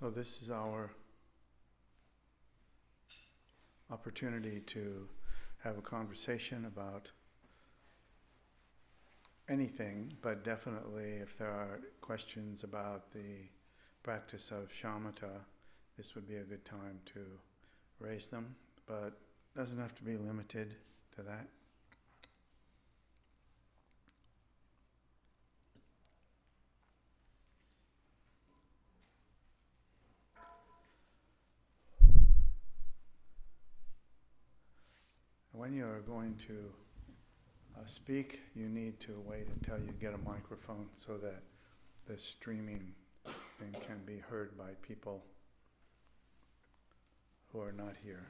So this is our opportunity to have a conversation about anything, but definitely if there are questions about the practice of shamatha, this would be a good time to raise them, but it doesn't have to be limited to that. When you're going to speak, you need to wait until you get a microphone so that the streaming thing can be heard by people who are not here.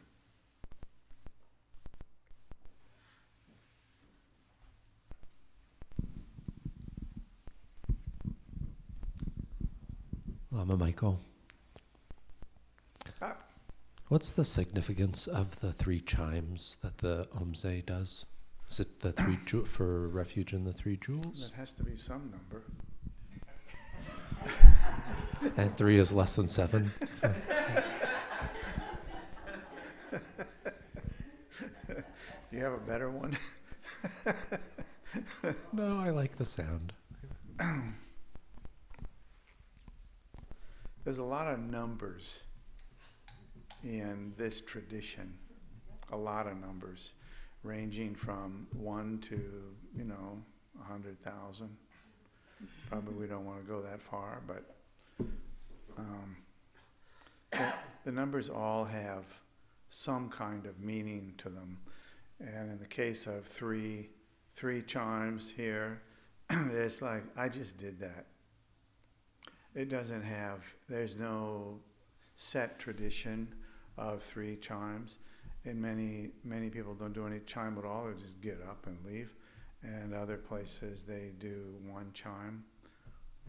Lama Michael. What's the significance of the 3 chimes that the Omze does? Is it the 3 for refuge in the 3 jewels? That has to be some number. And 3 is less than 7. So. Do you have a better one? No, I like the sound. There's a lot of numbers in this tradition, a lot of numbers, ranging from 1 to, 100,000. Probably we don't want to go that far, but the numbers all have some kind of meaning to them. And in the case of three chimes here, it's like, I just did that. It doesn't have, there's no set tradition of 3 chimes. And many people don't do any chime at all, they just get up and leave. And other places they do 1 chime,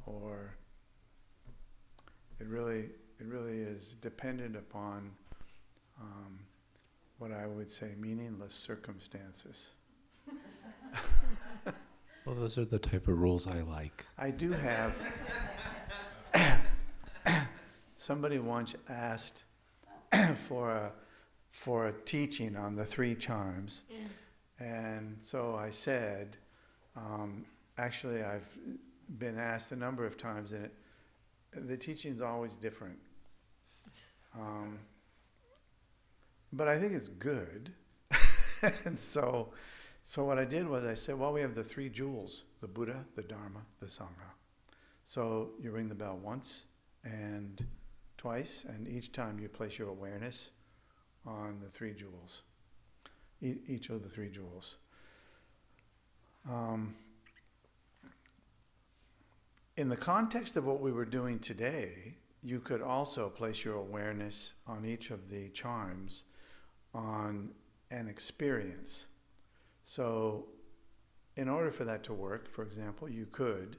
or it really is dependent upon what I would say meaningless circumstances. Well, those are the type of rules I like. I do have, somebody once asked for a teaching on the 3 chimes. And so I said, actually I've been asked a number of times, and the teaching's always different. But I think it's good. And so what I did was I said, well, we have the 3 jewels, the Buddha, the Dharma, the Sangha. So you ring the bell once and twice, and each time you place your awareness on the 3 jewels, each of the 3 jewels. In the context of what we were doing today, you could also place your awareness on each of the chimes on an experience. So in order for that to work, for example, you could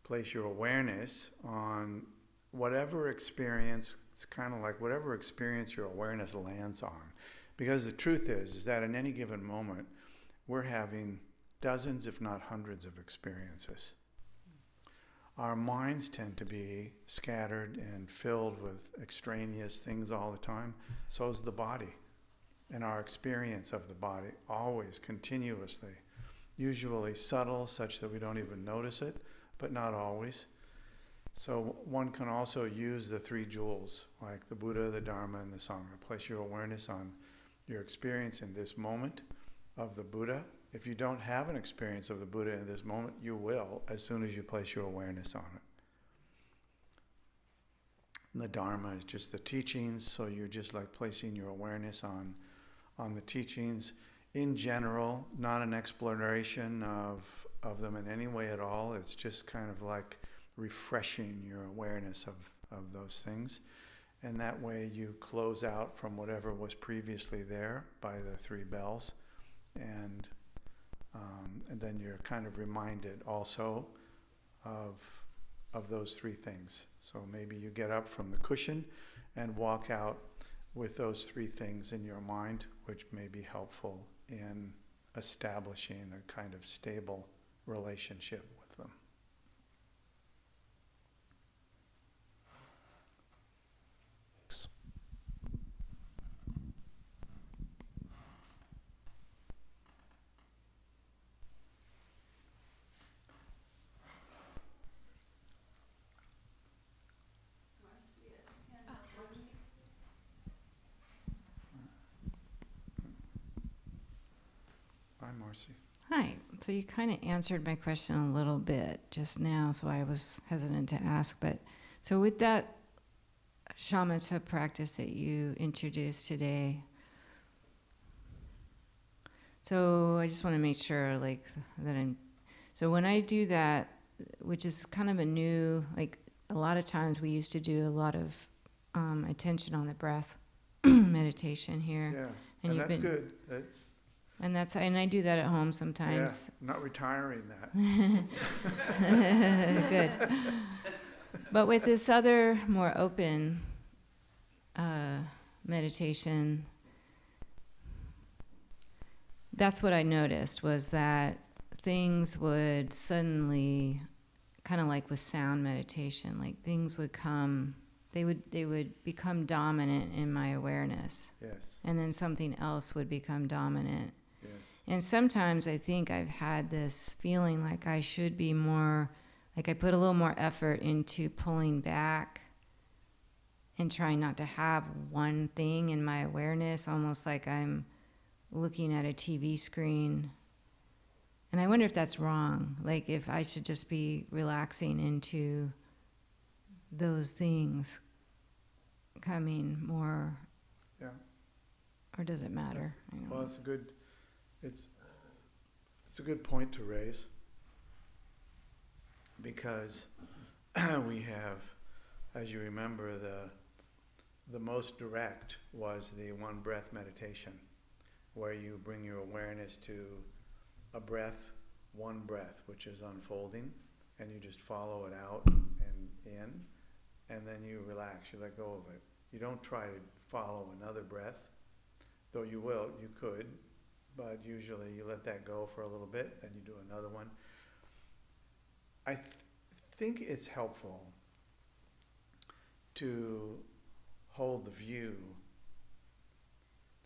place your awareness on whatever experience, it's kind of like whatever experience your awareness lands on. Because the truth is that in any given moment, we're having dozens, if not hundreds, of experiences. Our minds tend to be scattered and filled with extraneous things all the time. So is the body. And our experience of the body, always, continuously, usually subtle, such that we don't even notice it, but not always. So one can also use the 3 jewels, like the Buddha, the Dharma, and the Sangha. Place your awareness on your experience in this moment of the Buddha. If you don't have an experience of the Buddha in this moment, you will as soon as you place your awareness on it. And the Dharma is just the teachings, so you're just like placing your awareness on the teachings in general, not an exploration of them in any way at all. It's just kind of like refreshing your awareness of those things. And that way you close out from whatever was previously there by the 3 bells. And then you're kind of reminded also of those 3 things. So maybe you get up from the cushion and walk out with those 3 things in your mind, which may be helpful in establishing a kind of stable relationship with them. Marcy. Hi. So you kind of answered my question a little bit just now, so I was hesitant to ask. But so with that shamatha practice that you introduced today, so I just want to make sure, like, that so when I do that, which is kind of a new, like, a lot of times we used to do a lot of attention on the breath meditation here. Yeah, And and that's good. And I do that at home sometimes. Yeah, not retiring that. Good. But with this other, more open meditation, that's what I noticed, was that things would suddenly, kind of like with sound meditation, like things would come, they would become dominant in my awareness. Yes. And then something else would become dominant. Yes. And sometimes I think I've had this feeling like I should be more, like I put a little more effort into pulling back and trying not to have one thing in my awareness, almost like I'm looking at a TV screen. And I wonder if that's wrong, like if I should just be relaxing into those things coming more. Yeah. Or does it matter? Well, it's a good point to raise, because we have, as you remember, the most direct was the one breath meditation, where you bring your awareness to a breath, one breath, which is unfolding, and you just follow it out and in, and then you relax, you let go of it. You don't try to follow another breath, though you could, but usually you let that go for a little bit, then you do another one. I think it's helpful to hold the view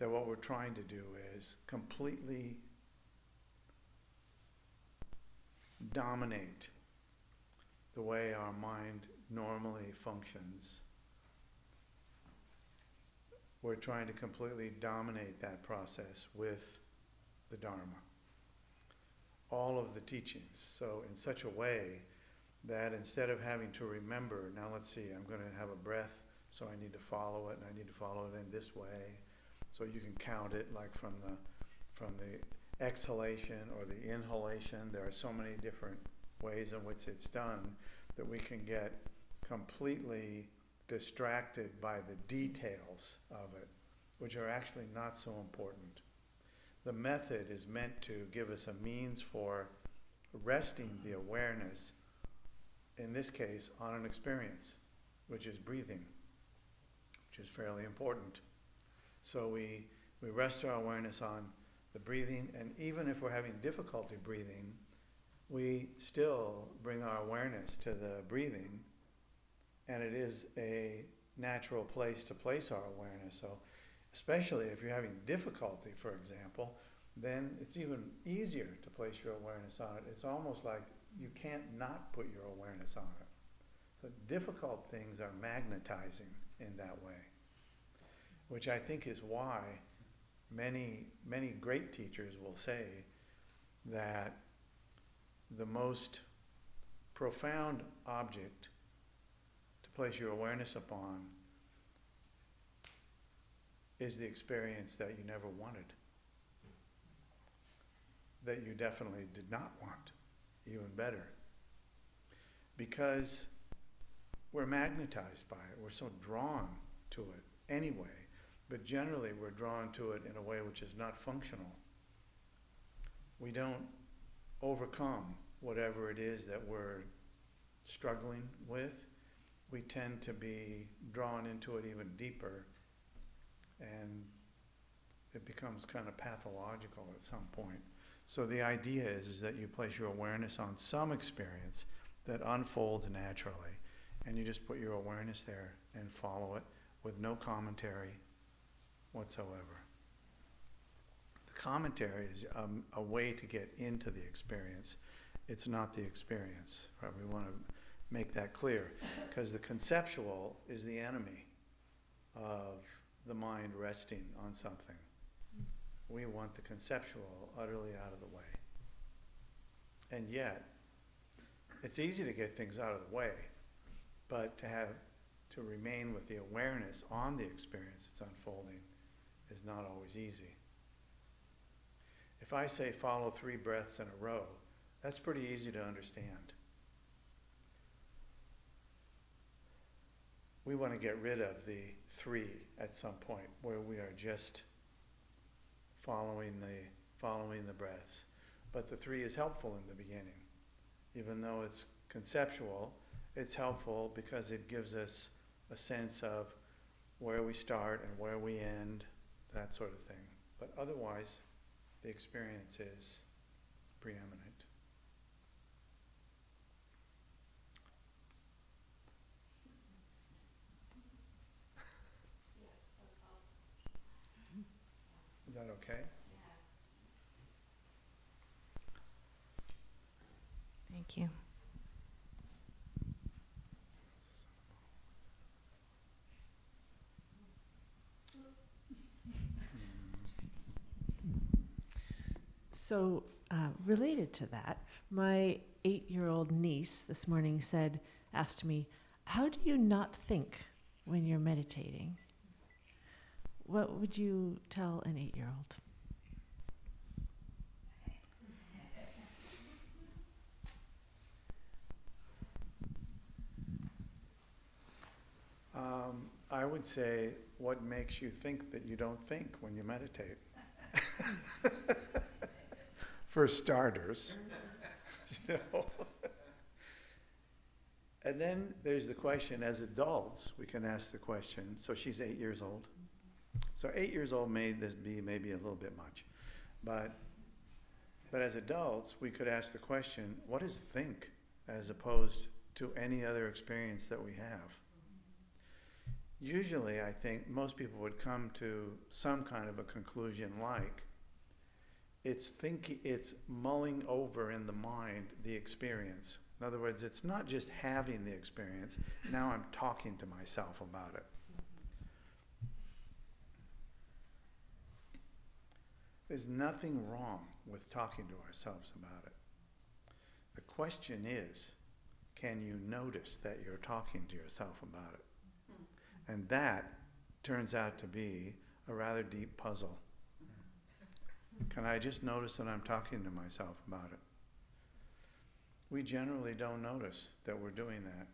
that what we're trying to do is completely dominate the way our mind normally functions. We're trying to completely dominate that process with the Dharma. All of the teachings. So in such a way that instead of having to remember, now let's see, I'm going to have a breath, so I need to follow it, and I need to follow it in this way. So you can count it like from the exhalation or the inhalation. There are so many different ways in which it's done that we can get completely distracted by the details of it, which are actually not so important. The method is meant to give us a means for resting the awareness, in this case, on an experience, which is breathing, which is fairly important. So we rest our awareness on the breathing, and even if we're having difficulty breathing, we still bring our awareness to the breathing, and it is a natural place to place our awareness. So especially if you're having difficulty, for example, then it's even easier to place your awareness on it. It's almost like you can't not put your awareness on it. So difficult things are magnetizing in that way, which I think is why many great teachers will say that the most profound object to place your awareness upon is the experience that you never wanted, that you definitely did not want, even better. Because we're magnetized by it, we're so drawn to it anyway, but generally we're drawn to it in a way which is not functional. We don't overcome whatever it is that we're struggling with. We tend to be drawn into it even deeper, and it becomes kind of pathological at some point. So the idea is that you place your awareness on some experience that unfolds naturally, and you just put your awareness there and follow it with no commentary whatsoever. The commentary is a way to get into the experience. It's not the experience, right? We want to make that clear, because the conceptual is the enemy of the mind resting on something. we want the conceptual utterly out of the way. And yet, it's easy to get things out of the way, but to remain with the awareness on the experience that's unfolding is not always easy. If I say follow 3 breaths in a row, that's pretty easy to understand. We want to get rid of the 3 at some point where we are just following the breaths. But the 3 is helpful in the beginning. Even though it's conceptual, it's helpful because it gives us a sense of where we start and where we end, that sort of thing. But otherwise, the experience is preeminent. Is that okay? Thank you. So, related to that, my 8-year-old niece this morning asked me, how do you not think when you're meditating? What would you tell an 8-year-old? I would say, what makes you think that you don't think when you meditate? For starters. You know? And then there's the question, as adults, we can ask the question, so she's 8 years old. So 8 years old made this be maybe a little bit much. But as adults, we could ask the question, what is think as opposed to any other experience that we have? Usually, I think most people would come to some kind of a conclusion like, it's mulling over in the mind the experience. In other words, it's not just having the experience, now I'm talking to myself about it. There's nothing wrong with talking to ourselves about it. The question is, can you notice that you're talking to yourself about it? And that turns out to be a rather deep puzzle. Can I just notice that I'm talking to myself about it? We generally don't notice that we're doing that.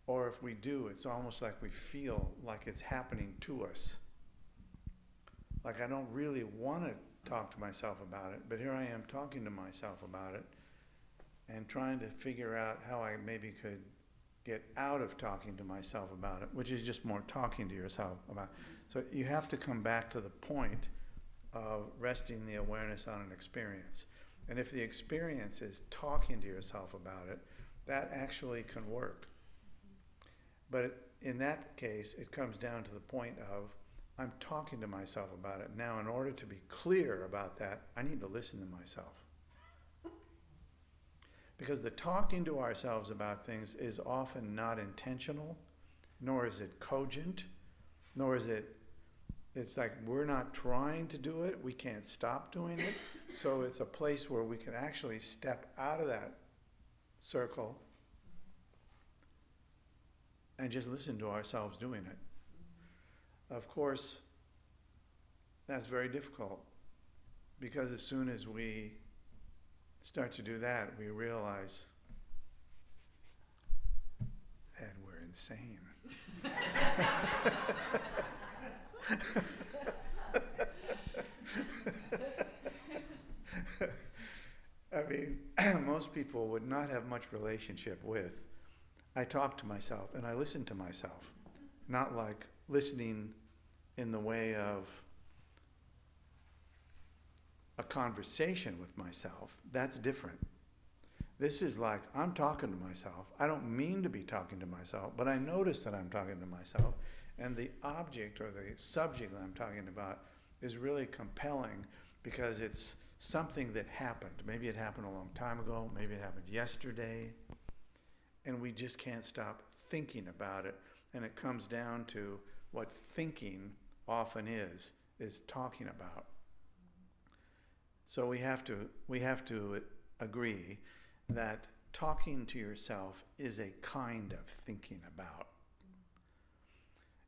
Or if we do, it's almost like we feel like it's happening to us. Like I don't really want to talk to myself about it, but here I am talking to myself about it and trying to figure out how I maybe could get out of talking to myself about it, which is just more talking to yourself about it. So you have to come back to the point of resting the awareness on an experience. And if the experience is talking to yourself about it, that actually can work. But in that case, it comes down to the point of, I'm talking to myself about it. Now, in order to be clear about that, I need to listen to myself. Because the talking to ourselves about things is often not intentional, nor is it cogent, nor is it's like we're not trying to do it, we can't stop doing it. So it's a place where we can actually step out of that circle and just listen to ourselves doing it. Of course, that's very difficult because as soon as we start to do that, we realize that we're insane. I mean, most people would not have much relationship with, I talk to myself and I listen to myself, not like listening in the way of a conversation with myself. That's different. This is like, I'm talking to myself. I don't mean to be talking to myself, but I notice that I'm talking to myself, and the object or the subject that I'm talking about is really compelling because it's something that happened. Maybe it happened a long time ago, maybe it happened yesterday, and we just can't stop thinking about it. And it comes down to what thinking often is talking about. So we have to agree that talking to yourself is a kind of thinking about.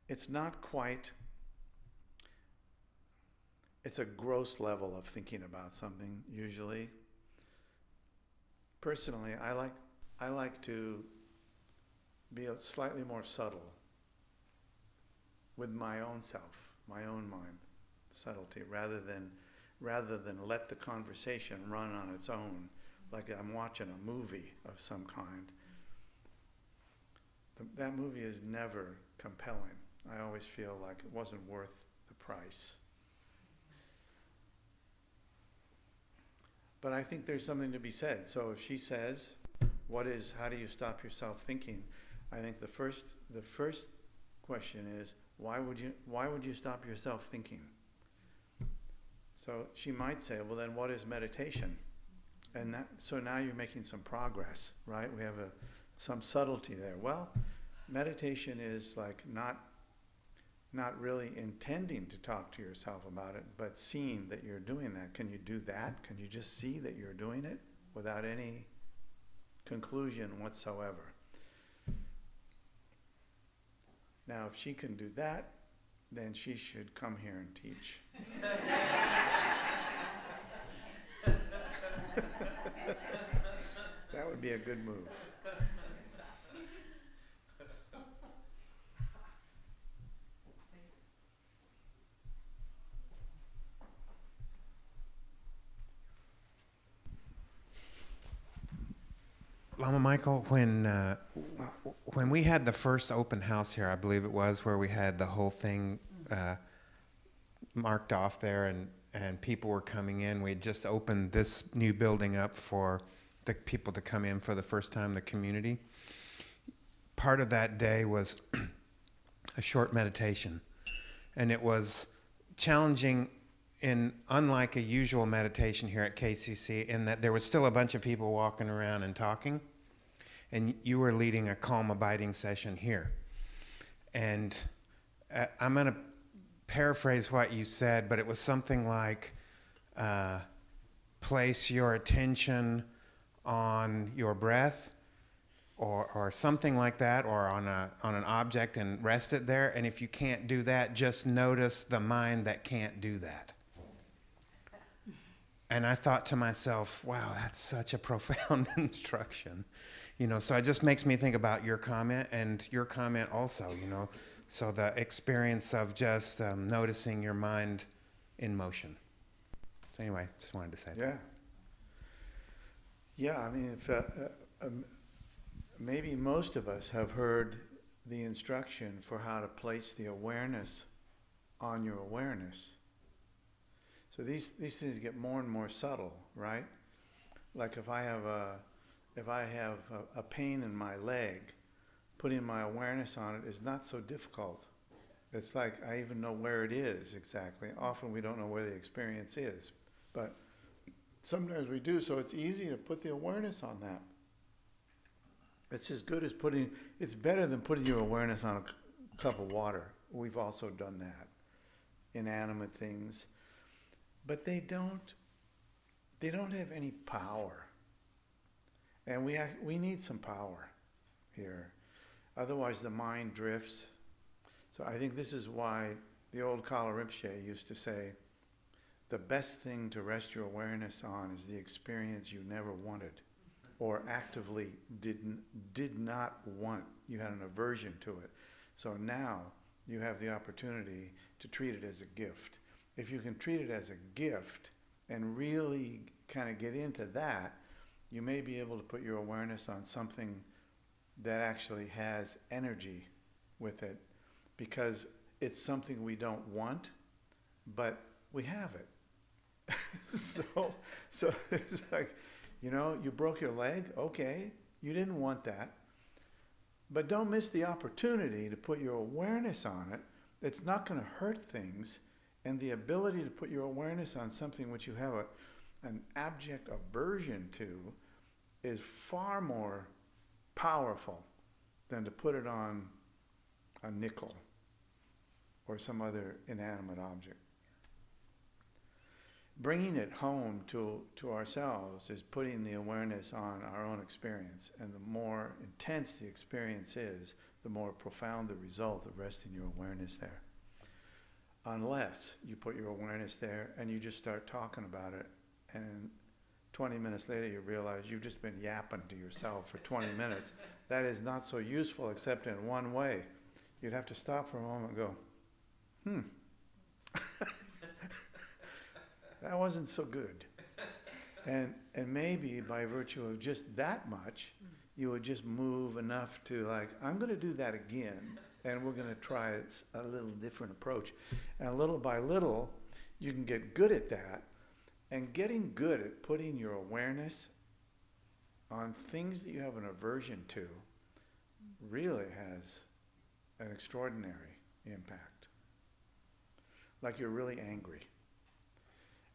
It's not quite, it's a gross level of thinking about something usually. Personally, I like to be slightly more subtle with my own self, my own mind, subtlety, rather than let the conversation run on its own, like I'm watching a movie of some kind. That movie is never compelling. I always feel like it wasn't worth the price. But I think there's something to be said. So if she says, how do you stop yourself thinking? I think the first question is, why would you stop yourself thinking? So she might say, well, then what is meditation? And so now you're making some progress, right? We have some subtlety there. Well, meditation is like not really intending to talk to yourself about it, but seeing that you're doing that. Can you do that? Can you just see that you're doing it without any conclusion whatsoever? Now, if she can do that, then she should come here and teach. That would be a good move. Lama Michael, when we had the first open house here, I believe it was, where we had the whole thing marked off there and people were coming in. We had just opened this new building up for the people to come in for the first time, the community. Part of that day was a short meditation, and it was challenging unlike a usual meditation here at KCC, in that there was still a bunch of people walking around and talking, and you were leading a calm abiding session here. And I'm going to paraphrase what you said, but it was something like, place your attention on your breath, or something like that, or on an object, and rest it there. And if you can't do that, just notice the mind that can't do that. And I thought to myself, wow, that's such a profound instruction. So it just makes me think about your comment and your comment also, So the experience of just noticing your mind in motion. So anyway, just wanted to say that. Yeah, I mean, if, maybe most of us have heard the instruction for how to place the awareness on your awareness. So these things get more and more subtle, right? Like if I have a pain in my leg, putting my awareness on it is not so difficult. It's like I even know where it is exactly. Often we don't know where the experience is, but sometimes we do, so it's easy to put the awareness on that. It's as good as it's better than putting your awareness on a cup of water. We've also done that. Inanimate things. But they don't have any power. And we need some power here. Otherwise the mind drifts. So I think this is why the old Kala Rinpoche used to say, the best thing to rest your awareness on is the experience you never wanted, or actively did not want. You had an aversion to it. So now you have the opportunity to treat it as a gift. If you can treat it as a gift and really kind of get into that, you may be able to put your awareness on something that actually has energy with it, because it's something we don't want, but we have it. So it's like, you broke your leg, okay, you didn't want that, but don't miss the opportunity to put your awareness on it. It's not going to hurt things, and the ability to put your awareness on something which you have an abject aversion to is far more powerful than to put it on a nickel or some other inanimate object. bringing it home to ourselves is putting the awareness on our own experience. And the more intense the experience is, the more profound the result of resting your awareness there. Unless you put your awareness there and you just start talking about it, and 20 minutes later you realize you've just been yapping to yourself for 20 minutes. That is not so useful except in one way. You'd have to stop for a moment and go, that wasn't so good. And maybe by virtue of just that much, you would just move enough to like, I'm going to do that again, and we're going to try a little different approach. And little by little, you can get good at that. And getting good at putting your awareness on things that you have an aversion to really has an extraordinary impact. Like you're really angry.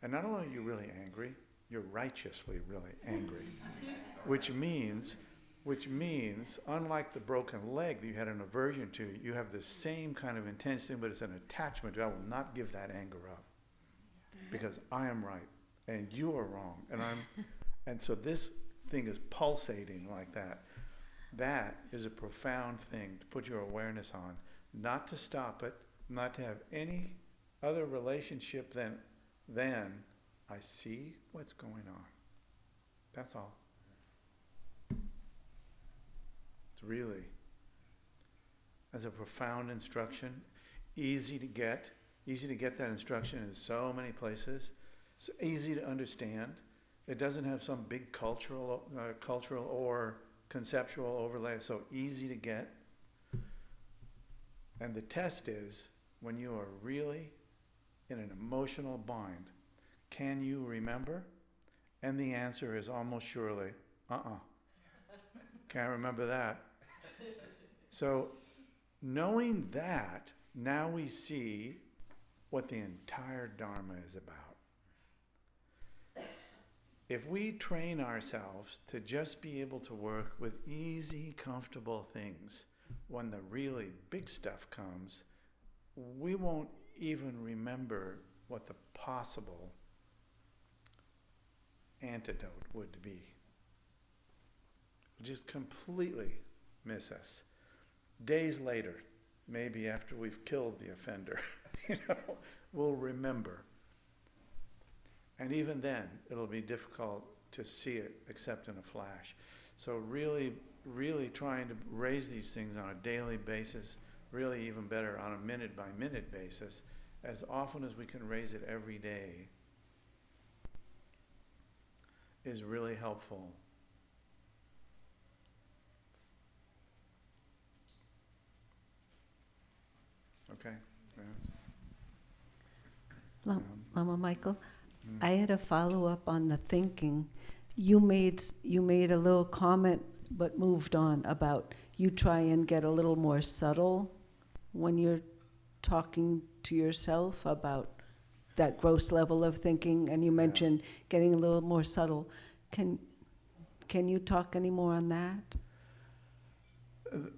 And not only are you really angry, you're righteously really angry. which means, unlike the broken leg that you had an aversion to, you have the same kind of intensity, but it's an attachment. I will not give that anger up because I am right and you are wrong. And so this thing is pulsating like that. That is a profound thing to put your awareness on, not to stop it, not to have any other relationship than I see what's going on. That's all. It's really, as a profound instruction, easy to get that instruction in so many places. It's easy to understand. It doesn't have some big cultural or conceptual overlay, so easy to get. And the test is, when you are really in an emotional bind, can you remember? And the answer is almost surely, can't remember that. So knowing that, now we see what the entire Dharma is about. If we train ourselves to just be able to work with easy, comfortable things, when the really big stuff comes, we won't even remember what the possible antidote would be. We'll just completely miss us. Days later, maybe after we've killed the offender, we'll remember. And even then, it'll be difficult to see it except in a flash. So really, really trying to raise these things on a daily basis, really even better on a minute-by-minute basis, as often as we can raise it every day, is really helpful. Okay? Lama Michael, I had a follow-up on the thinking. You made a little comment, but moved on about you try and get a little more subtle when you're talking to yourself about that gross level of thinking, and you mentioned getting a little more subtle. Can you talk any more on that?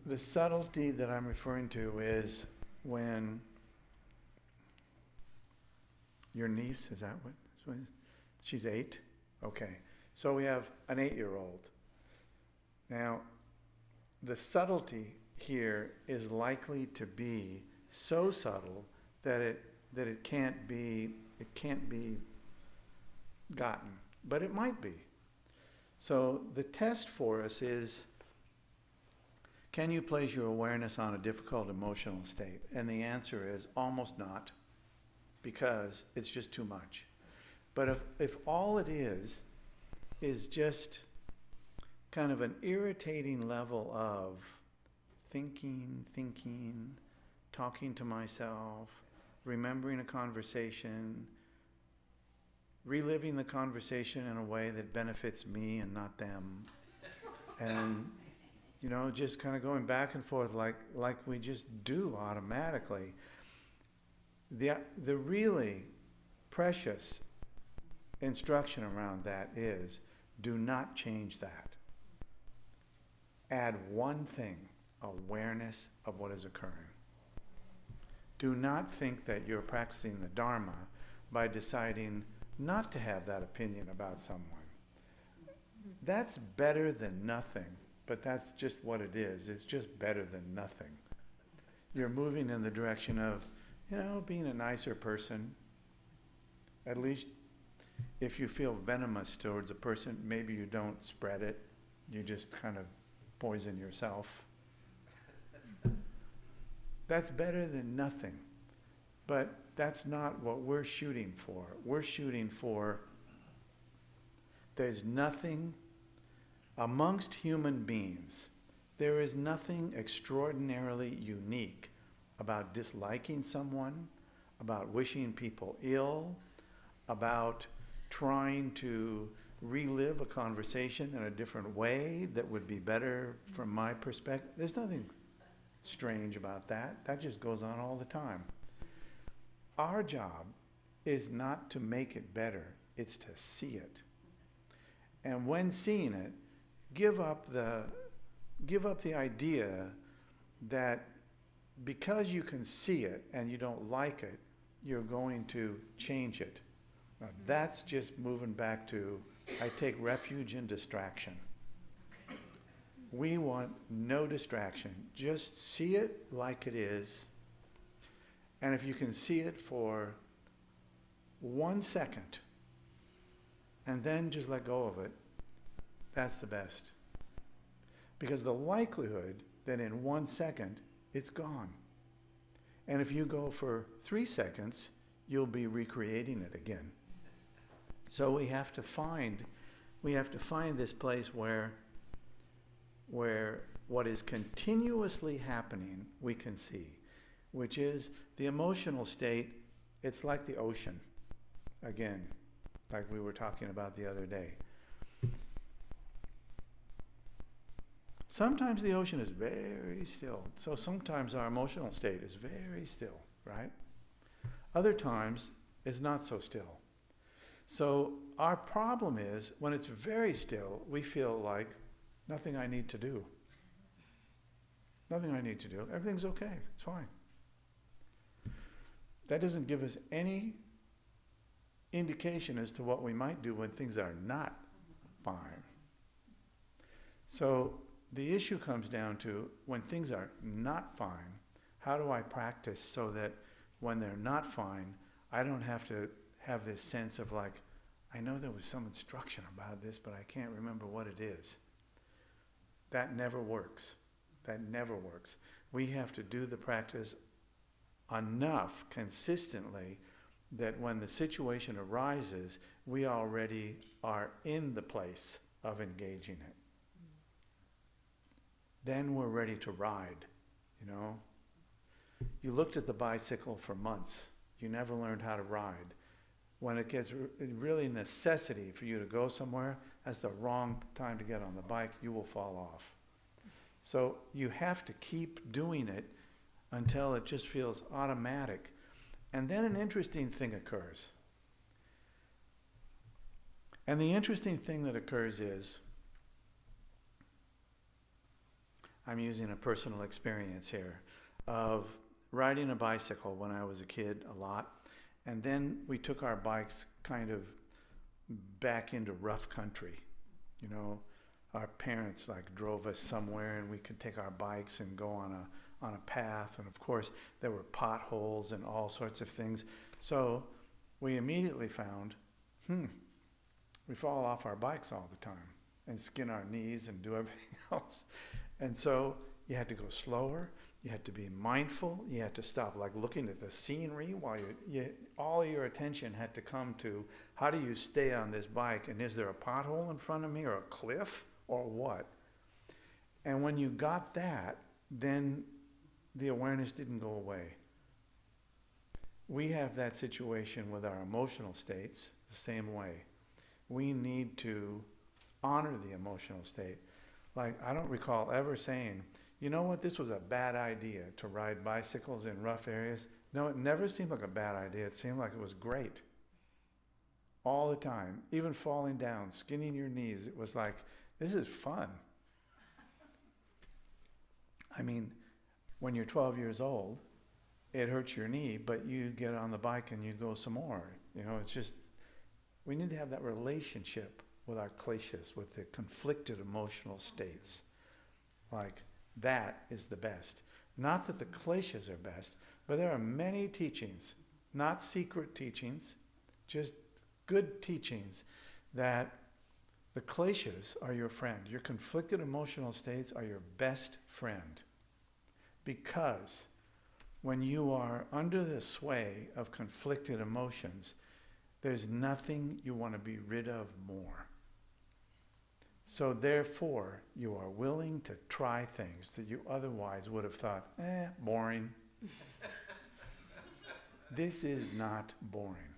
The subtlety that I'm referring to is when your niece, is that what? She's 8? Okay. So we have an 8-year-old. Now, the subtlety here is likely to be so subtle that it can't be gotten, but it might be. So the test for us is, can you place your awareness on a difficult emotional state? And the answer is almost not, because it's just too much. But if all it is just kind of an irritating level of thinking, talking to myself, remembering a conversation, reliving the conversation in a way that benefits me and not them, and just kind of going back and forth like we just do automatically. The really precious instruction around that is, do not change that. Add one thing, awareness of what is occurring. Do not think that you're practicing the Dharma by deciding not to have that opinion about someone. That's better than nothing, but that's just what it is. It's just better than nothing. You're moving in the direction of, being a nicer person. At least if you feel venomous towards a person, maybe you don't spread it. You just kind of poison yourself. That's better than nothing. But that's not what we're shooting for. We're shooting for, there's nothing amongst human beings, there is nothing extraordinarily unique about disliking someone, about wishing people ill, about trying to relive a conversation in a different way that would be better from my perspective. There's nothing strange about that. That just goes on all the time. Our job is not to make it better, it's to see it. And when seeing it, give up the idea that because you can see it and you don't like it, you're going to change it. Now, that's just moving back to, I take refuge in distraction. We want no distraction. Just see it like it is. And if you can see it for 1 second and then just let go of it, that's the best. Because the likelihood that in 1 second, it's gone. And if you go for 3 seconds, you'll be recreating it again. So we have to find this place where what is continuously happening we can see, which is the emotional state. It's like the ocean, again, like we were talking about the other day. Sometimes the ocean is very still. So sometimes our emotional state is very still, right? Other times it's not so still. So our problem is when it's very still, we feel like nothing I need to do. Nothing I need to do. Everything's okay. It's fine. That doesn't give us any indication as to what we might do when things are not fine. So the issue comes down to when things are not fine, how do I practice so that when they're not fine, I don't have to have this sense of like, I know there was some instruction about this, but I can't remember what it is. That never works. That never works. We have to do the practice enough consistently that when the situation arises, we already are in the place of engaging it. Then we're ready to ride, You looked at the bicycle for months. You never learned how to ride. When it gets really necessity for you to go somewhere, that's the wrong time to get on the bike. You will fall off. So you have to keep doing it until it just feels automatic. And then an interesting thing occurs. And the interesting thing that occurs is, I'm using a personal experience here of riding a bicycle when I was a kid a lot. And then we took our bikes kind of back into rough country. Our parents drove us somewhere and we could take our bikes and go on a path. And of course, there were potholes and all sorts of things. So we immediately found, we fall off our bikes all the time and skin our knees and do everything else. And so you had to go slower, you had to be mindful, you had to stop looking at the scenery while all your attention had to come to how do you stay on this bike, and is there a pothole in front of me or a cliff or what? And when you got that, then the awareness didn't go away. We have that situation with our emotional states the same way. We need to honor the emotional state. I don't recall ever saying, you know what, this was a bad idea to ride bicycles in rough areas. No, it never seemed like a bad idea. It seemed like it was great. All the time, even falling down, skinning your knees, it was like, this is fun. I mean, when you're 12 years old, it hurts your knee, but you get on the bike and you go some more. It's just, We need to have that relationship with our kleshas, with the conflicted emotional states. Like, that is the best. Not that the kleshas are best, but there are many teachings, not secret teachings, just good teachings, that the kleshas are your friend. Your conflicted emotional states are your best friend. Because when you are under the sway of conflicted emotions, there's nothing you want to be rid of more. So therefore, you are willing to try things that you otherwise would have thought, boring. This is not boring.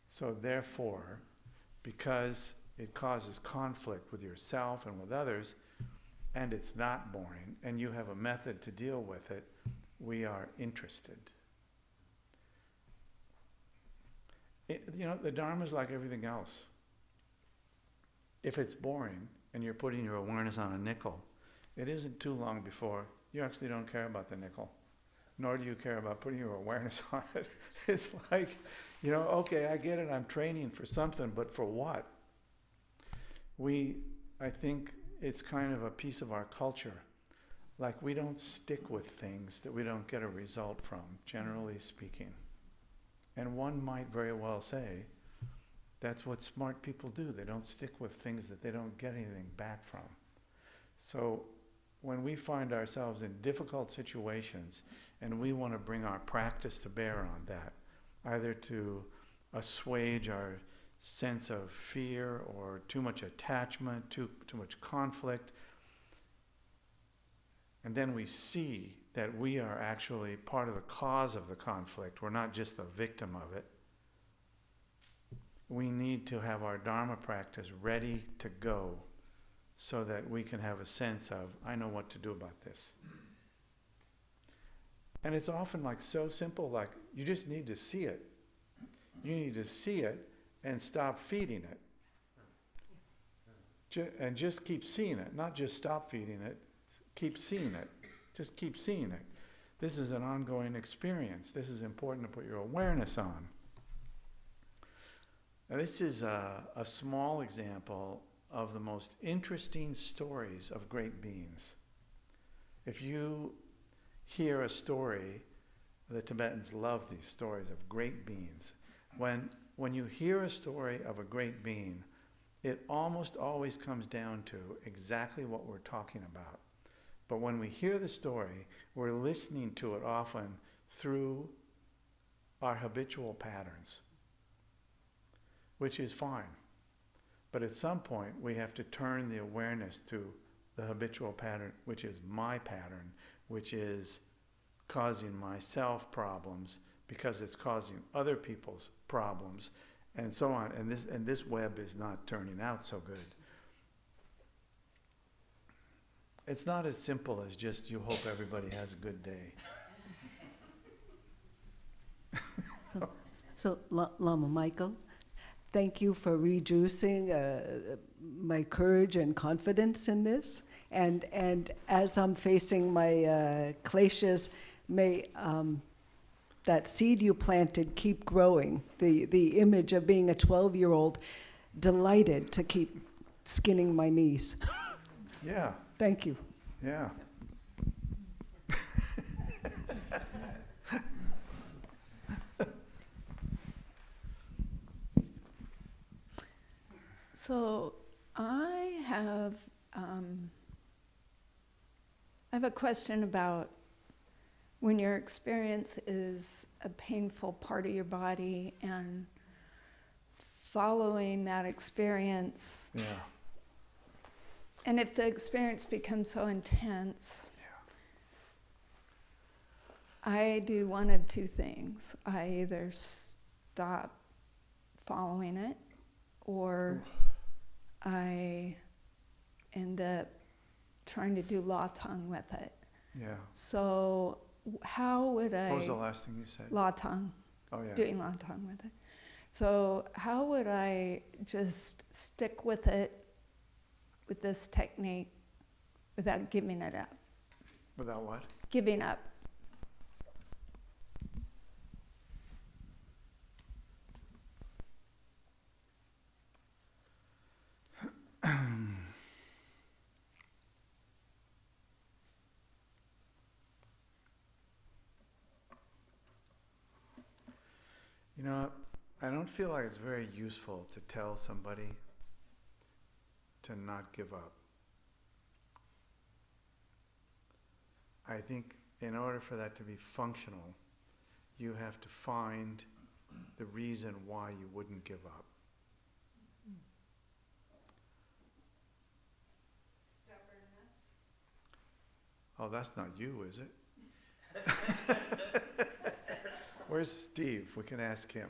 So therefore, because it causes conflict with yourself and with others, and it's not boring, and you have a method to deal with it, we are interested. The Dharma is like everything else. If it's boring and you're putting your awareness on a nickel, it isn't too long before you actually don't care about the nickel, nor do you care about putting your awareness on it. It's like, okay, I get it, I'm training for something, but for what? I think it's kind of a piece of our culture. Like, we don't stick with things that we don't get a result from, generally speaking. And one might very well say, that's what smart people do. They don't stick with things that they don't get anything back from. So when we find ourselves in difficult situations and we want to bring our practice to bear on that, either to assuage our sense of fear or too much attachment, too much conflict, and then we see that we are actually part of the cause of the conflict. We're not just the victim of it. We need to have our Dharma practice ready to go so that we can have a sense of, I know what to do about this. And it's often like so simple, like you just need to see it. You need to see it and stop feeding it. And just keep seeing it, not just stop feeding it, keep seeing it. Just keep seeing it. This is an ongoing experience. This is important to put your awareness on. Now, this is a small example of the most interesting stories of great beings. If you hear a story, the Tibetans love these stories of great beings. When you hear a story of a great being, it almost always comes down to exactly what we're talking about. But when we hear the story, we're listening to it often through our habitual patterns, which is fine. But at some point, we have to turn the awareness to the habitual pattern, which is my pattern, which is causing myself problems because it's causing other people's problems, and so on. And this web is not turning out so good. It's not as simple as just you hope everybody has a good day. So Lama Michael, thank you for reducing my courage and confidence in this. And as I'm facing my kleshas, may that seed you planted keep growing. The image of being a 12-year-old delighted to keep skinning my knees. Yeah. Thank you. Yeah. So I have a question about when your experience is a painful part of your body and following that experience. Yeah. And if the experience becomes so intense, I do one of two things. I either stop following it, or I end up trying to do la tongue with it. Yeah. So how would I... What was the last thing you said? La tongue. Oh, yeah. Doing la tongue with it. So how would I just stick with it, with this technique, without giving it up? Without what? Giving up. I don't feel like it's very useful to tell somebody to not give up. I think in order for that to be functional, you have to find the reason why you wouldn't give up. Stubbornness. Oh, that's not you, is it? Where's Steve? We can ask him.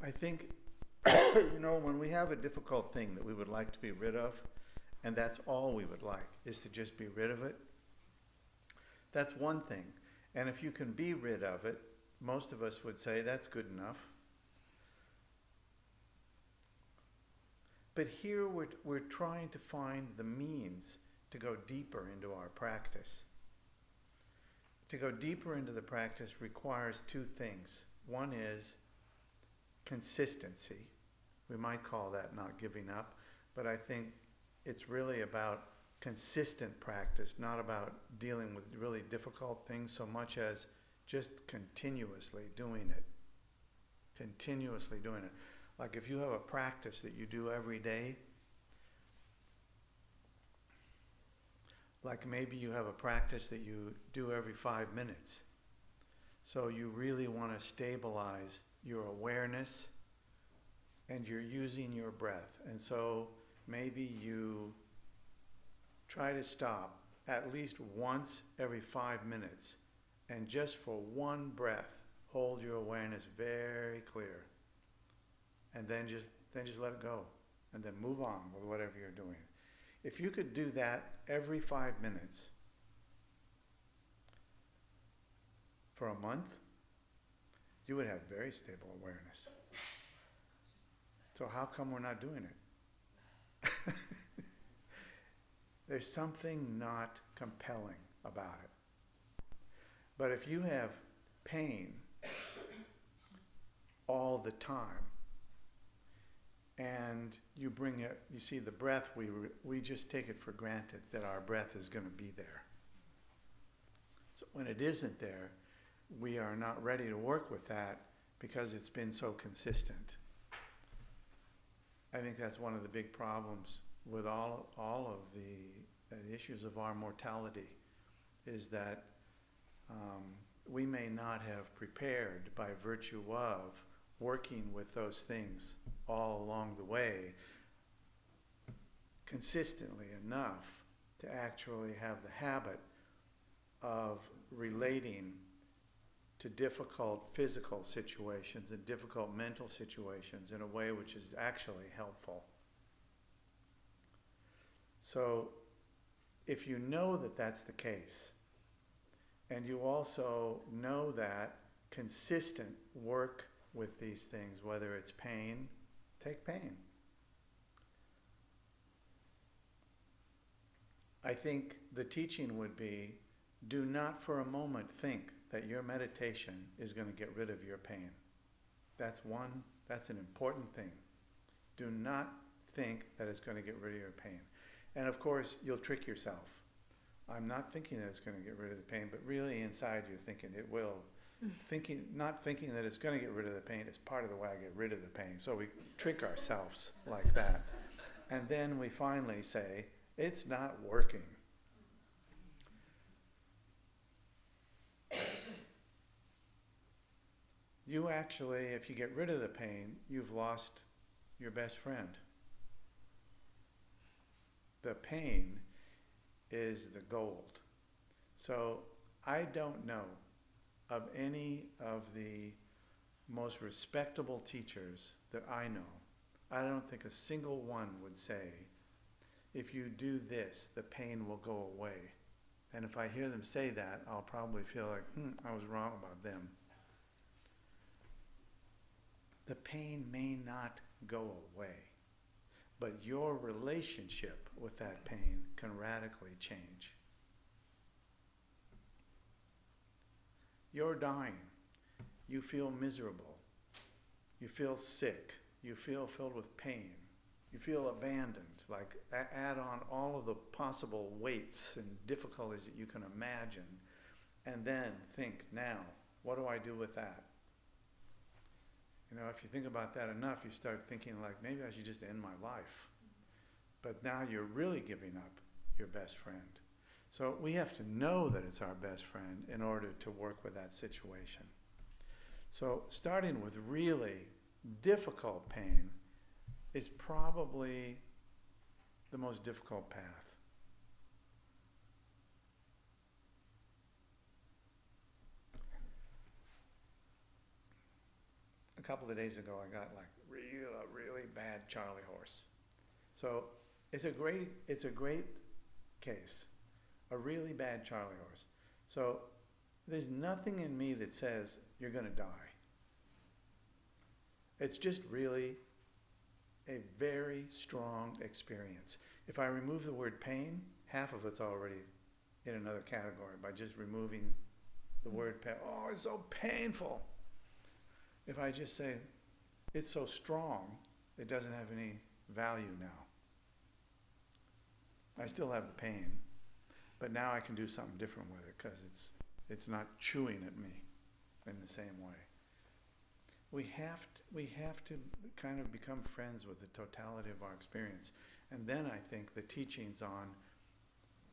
I think, when we have a difficult thing that we would like to be rid of, and that's all we would like, is to just be rid of it, that's one thing. And if you can be rid of it, most of us would say that's good enough. But here we're trying to find the means to go deeper into our practice. To go deeper into the practice requires two things. One is consistency. We might call that not giving up, but I think it's really about consistent practice, not about dealing with really difficult things so much as just continuously doing it. Continuously doing it. Like if you have a practice that you do every day, like maybe you have a practice that you do every 5 minutes. So you really want to stabilize your awareness and you're using your breath. And so maybe you try to stop at least once every 5 minutes and just for one breath, hold your awareness very clear. And then just let it go. And then move on with whatever you're doing. If you could do that every 5 minutes for a month, you would have very stable awareness. So how come we're not doing it? There's something not compelling about it. But if you have pain all the time, and you bring it, you see the breath, we just take it for granted that our breath is going to be there. So when it isn't there, we are not ready to work with that because it's been so consistent. I think that's one of the big problems with all of the issues of our mortality, is that we may not have prepared by virtue of working with those things all along the way consistently enough to actually have the habit of relating to difficult physical situations and difficult mental situations in a way which is actually helpful. So if you know that that's the case, and you also know that consistent work with these things, whether it's pain, take pain. I think the teaching would be, do not for a moment think that your meditation is going to get rid of your pain. That's an important thing. Do not think that it's going to get rid of your pain. And of course, you'll trick yourself. I'm not thinking that it's going to get rid of the pain, but really inside you're thinking it will. Not thinking that it's going to get rid of the pain is part of the way I get rid of the pain. So we trick ourselves like that. And then we finally say, it's not working. You actually, if you get rid of the pain, you've lost your best friend. The pain is the gold. So I don't know of any of the most respectable teachers that I know. I don't think a single one would say, if you do this, the pain will go away. And if I hear them say that, I'll probably feel like, I was wrong about them. The pain may not go away, but your relationship with that pain can radically change. You're dying. You feel miserable. You feel sick. You feel filled with pain. You feel abandoned, like add on all of the possible weights and difficulties that you can imagine, and then think, now, what do I do with that? You know, if you think about that enough, you start thinking like, maybe I should just end my life. But now you're really giving up your best friend. So we have to know that it's our best friend in order to work with that situation. So starting with really difficult pain is probably the most difficult path. A couple of days ago, I got like a really bad Charlie horse. So it's a great case, a really bad Charlie horse. So there's nothing in me that says you're going to die. It's just really a very strong experience. If I remove the word pain, half of it's already in another category by just removing the word pain. Oh, it's so painful. If I just say, it's so strong, it doesn't have any value now. I still have the pain, but now I can do something different with it because it's not chewing at me in the same way. We have to kind of become friends with the totality of our experience. And then I think the teachings on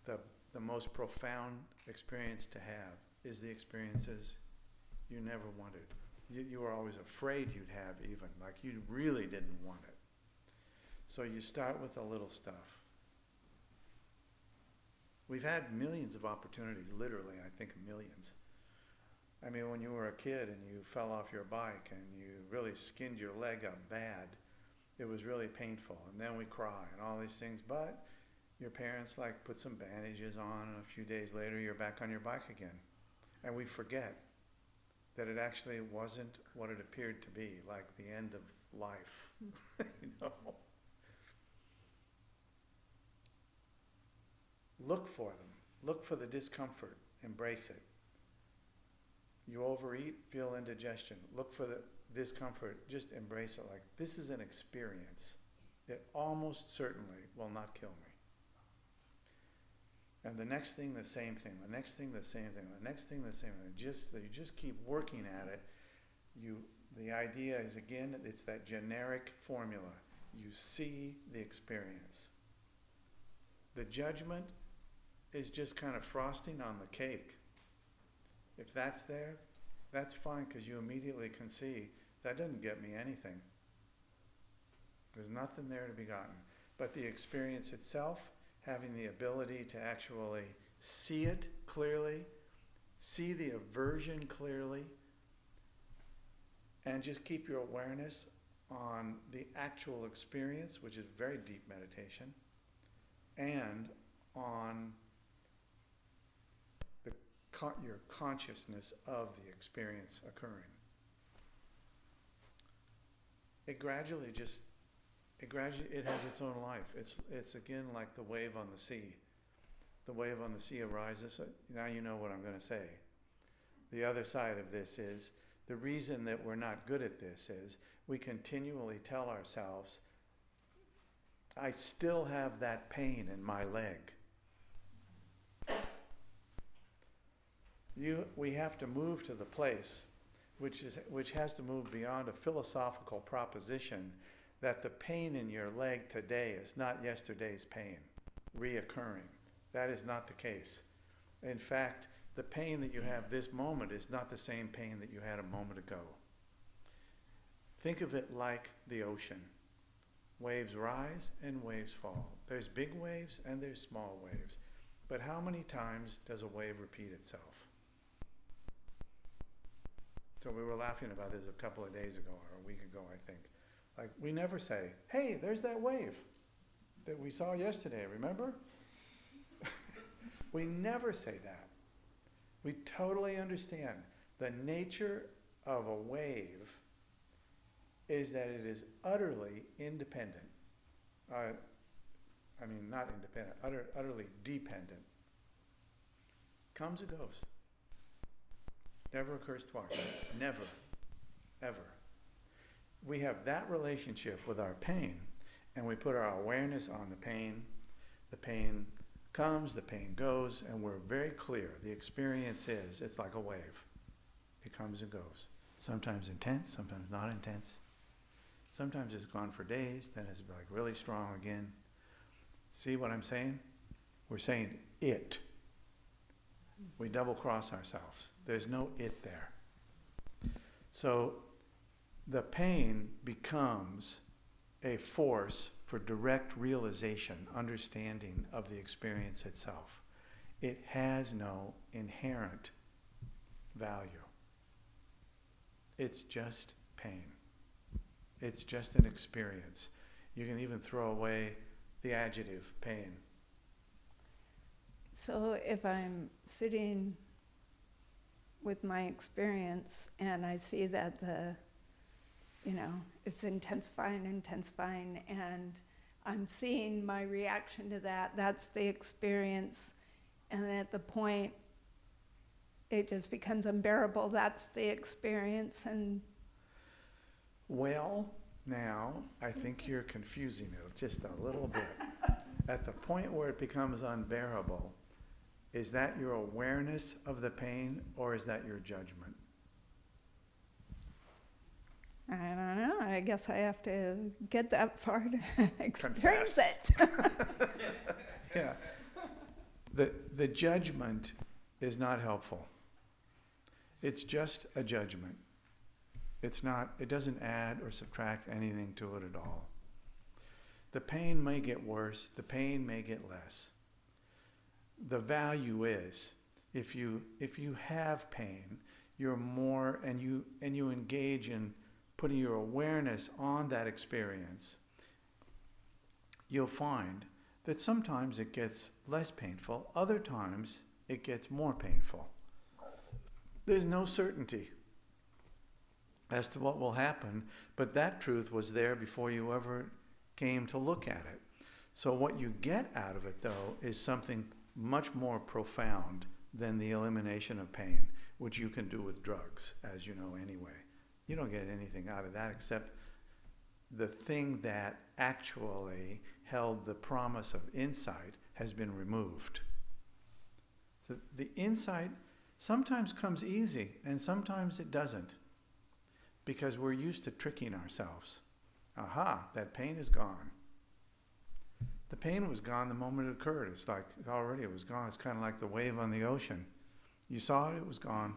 the most profound experience to have is the experiences you never wanted. You were always afraid you'd have even, like you really didn't want it. So you start with the little stuff. We've had millions of opportunities, literally, I think millions. I mean, when you were a kid and you fell off your bike and you really skinned your leg up bad, it was really painful. And then we cry and all these things, but your parents like put some bandages on and a few days later you're back on your bike again. And we forget that it actually wasn't what it appeared to be, like the end of life, you know. Look for them. Look for the discomfort. Embrace it. You overeat, feel indigestion. Look for the discomfort. Just embrace it. Like, this is an experience that almost certainly will not kill me. And the next thing, the same thing. The next thing, the same thing. The next thing, the same thing. You just keep working at it. The idea is, again, it's that generic formula. You see the experience. The judgment is just kind of frosting on the cake. If that's there, that's fine, because you immediately can see that doesn't get me anything. There's nothing there to be gotten. But the experience itself, having the ability to actually see it clearly, see the aversion clearly, and just keep your awareness on the actual experience, which is very deep meditation, and on your consciousness of the experience occurring. It has its own life. It's again like the wave on the sea. The wave on the sea arises. Now you know what I'm going to say. The other side of this is, the reason that we're not good at this is we continually tell ourselves, I still have that pain in my leg. We have to move to the place which has to move beyond a philosophical proposition that the pain in your leg today is not yesterday's pain, reoccurring. That is not the case. In fact, the pain that you have this moment is not the same pain that you had a moment ago. Think of it like the ocean. Waves rise and waves fall. There's big waves and there's small waves. But how many times does a wave repeat itself? So we were laughing about this a couple of days ago, or a week ago, I think. Like, we never say, hey, there's that wave that we saw yesterday, remember? We never say that. We totally understand the nature of a wave is that it is utterly independent. Not independent, utterly dependent. Comes and goes. Never occurs twice. Never. Ever. We have that relationship with our pain, and we put our awareness on the pain comes, the pain goes, and we're very clear. The experience is, it's like a wave. It comes and goes. Sometimes intense, sometimes not intense. Sometimes it's gone for days, then it's like really strong again. See what I'm saying? We're saying it. We double cross ourselves. There's no it there. So the pain becomes a force for direct realization, understanding of the experience itself. It has no inherent value. It's just pain. It's just an experience. You can even throw away the adjective pain. So if I'm sitting with my experience and I see that it's intensifying, and I'm seeing my reaction to that, that's the experience, and at the point it just becomes unbearable, that's the experience. And well, now I think you're confusing it just a little bit. At the point where it becomes unbearable, is that your awareness of the pain, or is that your judgment? I don't know. I guess I have to get that far to experience it. Yeah. The judgment is not helpful. It's just a judgment. It doesn't add or subtract anything to it at all. The pain may get worse, the pain may get less. The value is, if you have pain, you're more, and you engage in putting your awareness on that experience, you'll find that sometimes it gets less painful, other times it gets more painful. There's no certainty as to what will happen, but that truth was there before you ever came to look at it. So what you get out of it, though, is something much more profound than the elimination of pain, which you can do with drugs, as you know anyway. You don't get anything out of that except the thing that actually held the promise of insight has been removed. So the insight sometimes comes easy and sometimes it doesn't, because we're used to tricking ourselves. Aha, that pain is gone. The pain was gone the moment it occurred. It's like already it was gone. It's kind of like the wave on the ocean. You saw it, it was gone.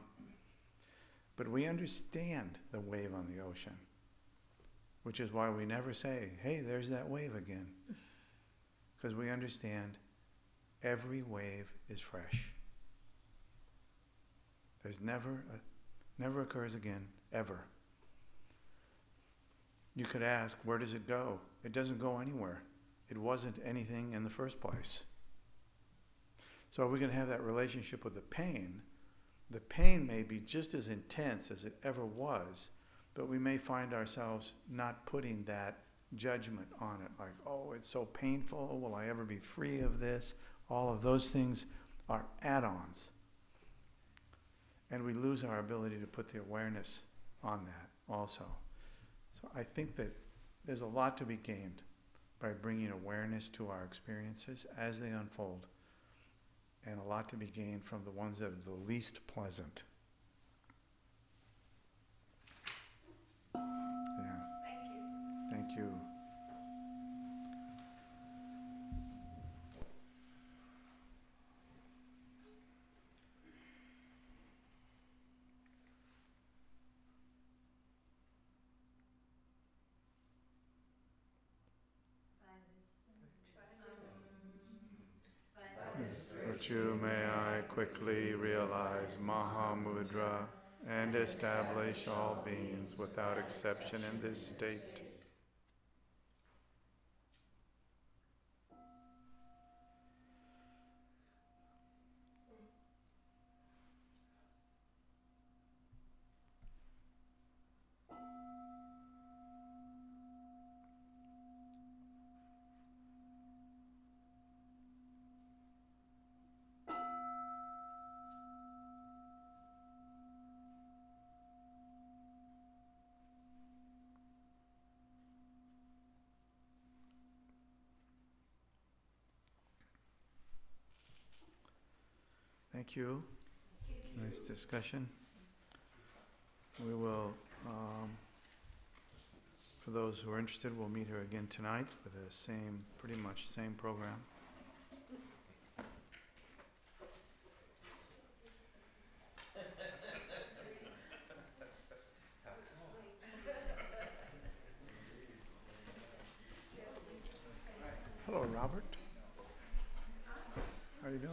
But we understand the wave on the ocean, which is why we never say, hey, there's that wave again. Because we understand every wave is fresh. There's never occurs again, ever. You could ask, where does it go? It doesn't go anywhere. It wasn't anything in the first place. So are we going to have that relationship with the pain? The pain may be just as intense as it ever was, but we may find ourselves not putting that judgment on it, like, oh, it's so painful, will I ever be free of this? All of those things are add-ons. And we lose our ability to put the awareness on that also. So I think that there's a lot to be gained by bringing awareness to our experiences as they unfold, and a lot to be gained from the ones that are the least pleasant. Yeah. Thank you. Virtue may I quickly realize Mahamudra and establish all beings without exception in this state. Thank you. Nice discussion. We will, for those who are interested, we'll meet here again tonight with the same, pretty much same program. Hello, Robert. How are you doing?